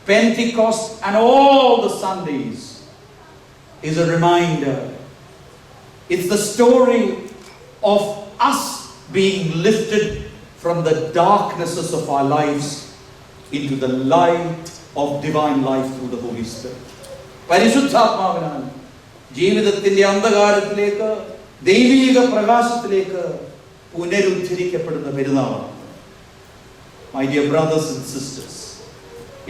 Pentecost and all the Sundays is a reminder. It's the story of us being lifted from the darknesses of our lives into the light of divine life through the Holy Spirit. പരിശുദ്ധാത്മാവിനാൽ ജീവിതത്തിന്റെ അന്ധകാരത്തിലേക്ക് ദൈവീക പ്രകാശത്തിലേക്ക് പുനരുദ്ധരിക്കപ്പെടുന്ന പെരുന്നാളാണ്. My dear brothers and sisters,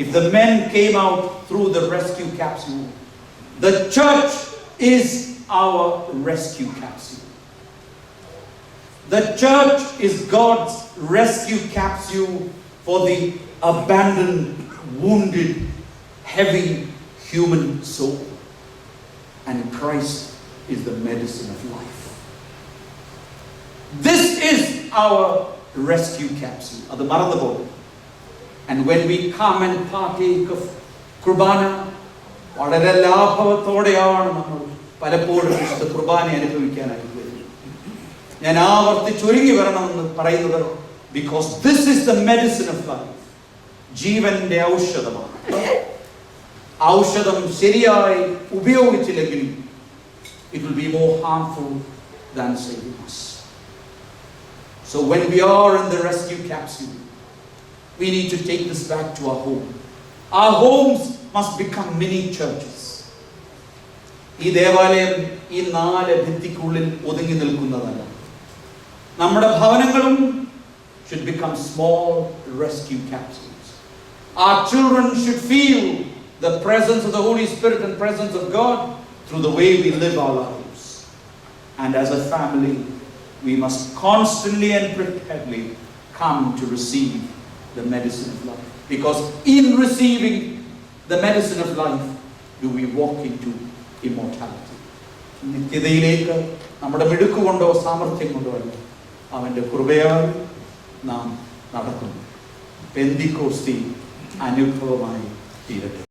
if the men came out through the rescue capsule, the church is our rescue capsule. The church is God's rescue capsule for the abandoned, wounded, heavy human soul. And Christ is the medicine of life. This is our rescue capsule. അത് മറന്നുപോകും. And when we come and partake of കുർബാന, വളരെ ലാഘവത്തോടെയാണ് നമ്മൾ പലപ്പോഴും വിശുദ്ധ കുർബാന അനുഭവിക്കാനായിട്ട് വരുന്നത്. ഞാൻ ആവർത്തിച്ചൊരുങ്ങി വരണമെന്ന് പറയുന്നത് because this is the medicine of life. ജീവന്റെ ഔഷധമാണ്. ഔഷധം ശരിയായി ഉപയോഗിച്ചില്ലെങ്കിൽ it will be more harmful than saving us. So when we are in the rescue capsule, we need to take this back to our home. Our homes must become mini churches. ഈ ദേവാലയം ഈ 4 ഭിത്തിക്കുള്ളിൽ ഒതുങ്ങി നിൽക്കുന്നതല്ല. നമ്മുടെ ഭവനങ്ങളും should become small rescue capsules. Our children should feel the presence of the Holy Spirit and presence of God through the way we live our lives. And as a family, we must constantly and preparedly come to receive the medicine of life. Because in receiving the medicine of life, do we walk into immortality. നിത്യതയിലേക്ക് നമ്മുടെ മിടുക്കുകൊണ്ടോ സാമർഥ്യം കൊണ്ടോ അല്ല, അവൻ്റെ കൃപയാൽ നാം നടക്കുന്നു. പെന്തിക്കോസ്തി അനുഭവമായി തീരട്ടെ.